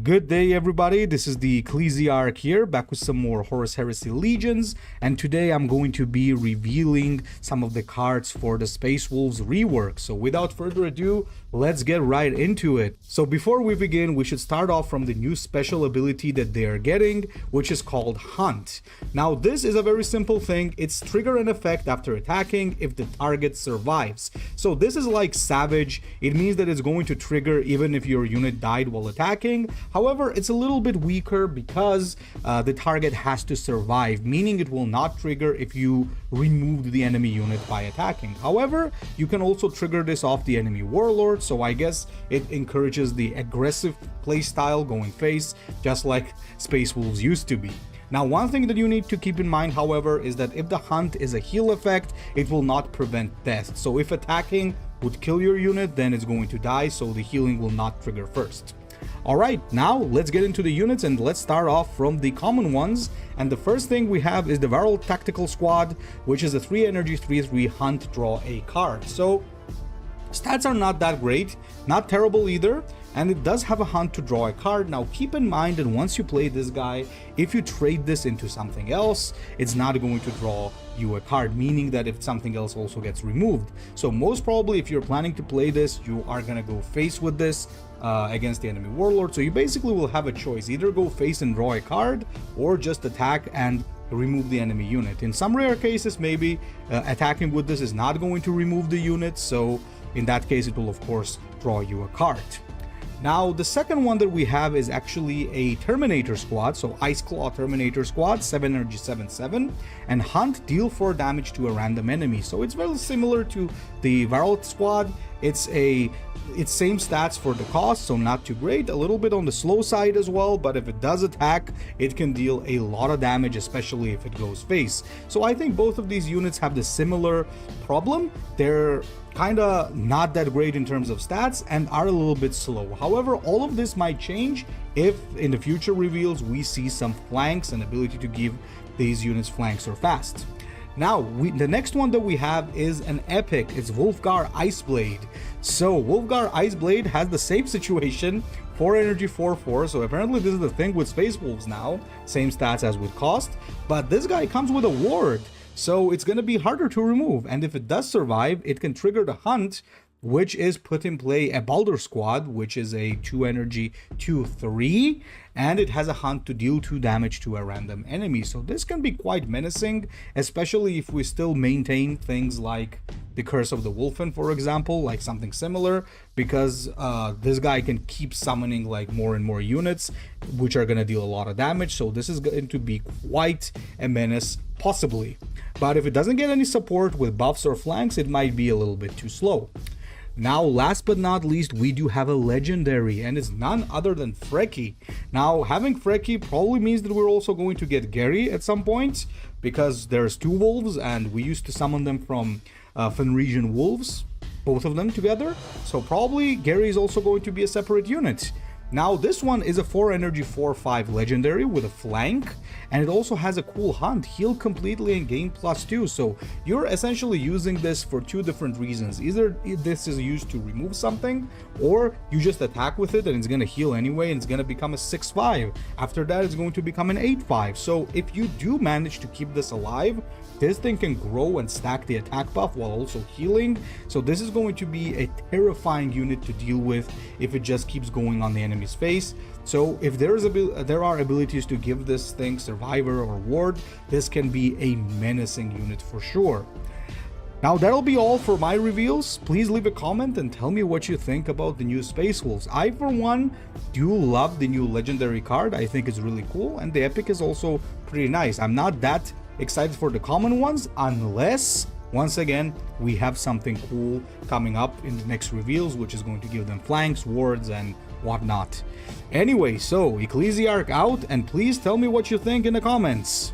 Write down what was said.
Good day everybody, this is the Ecclesiarch here, back with some more Horus Heresy Legions, and today I'm going to be revealing some of the cards for the Space Wolves rework. So without further ado, let's get right into it. So before we begin, we should start off from the new special ability that they are getting, which is called Hunt. Now this is a very simple thing, it's trigger an effect after attacking if the target survives. So this is like Savage, it means that it's going to trigger even if your unit died while attacking. However, it's a little bit weaker because the target has to survive, meaning it will not trigger if you removed the enemy unit by attacking. However, you can also trigger this off the enemy warlord, so I guess it encourages the aggressive playstyle going face, just like Space Wolves used to be. Now, one thing that you need to keep in mind, however, is that if the hunt is a heal effect, it will not prevent death. So if attacking would kill your unit, then it's going to die, so the healing will not trigger first. Alright, now let's get into the units and let's start off from the common ones. And the first thing we have is the Varol Tactical Squad, which is a 3 energy 3/3 hunt, draw a card. So stats are not that great, not terrible either, and it does have a hunt to draw a card. Now keep in mind that once you play this guy, if you trade this into something else, it's not going to draw you a card, meaning that if something else also gets removed. So most probably if you're planning to play this, you are gonna go face with this against the enemy warlord. So you basically will have a choice, either go face and draw a card or just attack and remove the enemy unit. In some rare cases, maybe attacking with this is not going to remove the unit, so in that case it will of course draw you a card. Now, the second one that we have is actually a Terminator Squad, so Ice Claw Terminator Squad, 7 energy 7/7, and hunt, deal 4 damage to a random enemy. So it's very similar to the Varol Squad. It's same stats for the cost, so not too great, a little bit on the slow side as well, but if it does attack, it can deal a lot of damage, especially if it goes face. So I think both of these units have the similar problem. They're kinda not that great in terms of stats and are a little bit slow. However, all of this might change if in the future reveals we see some flanks and ability to give these units flanks or fast. Now, the next one that we have is an epic. It's Wolfgar Iceblade. So Wolfgar Iceblade has the same situation, 4 energy 4/4, so apparently this is the thing with Space Wolves now, same stats as with cost, but this guy comes with a ward, so it's going to be harder to remove, and if it does survive, it can trigger the hunt, which is put in play a Baldur Squad, which is a 2 energy 2/3, and it has a hunt to deal 2 damage to a random enemy. So this can be quite menacing, especially if we still maintain things like the Curse of the Wolfen, for example, like something similar, because this guy can keep summoning like more and more units, which are going to deal a lot of damage. So this is going to be quite a menace, possibly. But if it doesn't get any support with buffs or flanks, it might be a little bit too slow. Now, last but not least, we do have a legendary, and it's none other than Frey. Now, having Frey probably means that we're also going to get Gary at some point, because there's 2 wolves, and we used to summon them from Fenrisian wolves, both of them together. So probably Gary is also going to be a separate unit. Now, this one is a 4 energy 4/5 legendary with a flank, and it also has a cool hunt, heal completely and gain +2. So you're essentially using this for 2 different reasons. Either this is used to remove something, or you just attack with it and it's going to heal anyway, and it's going to become a 6/5. After that, it's going to become an 8/5. So if you do manage to keep this alive, this thing can grow and stack the attack buff while also healing. So this is going to be a terrifying unit to deal with if it just keeps going on the enemy's face. So if there are abilities to give this thing survivor or ward, this can be a menacing unit for sure. Now that'll be all for my reveals. Please leave a comment and tell me what you think about the new Space Wolves. I, for one, do love the new legendary card. I think it's really cool, and the epic is also pretty nice. I'm not that excited for the common ones unless, once again, we have something cool coming up in the next reveals, which is going to give them flanks, wards, and whatnot. Anyway, so Ecclesiarch out, and please tell me what you think in the comments.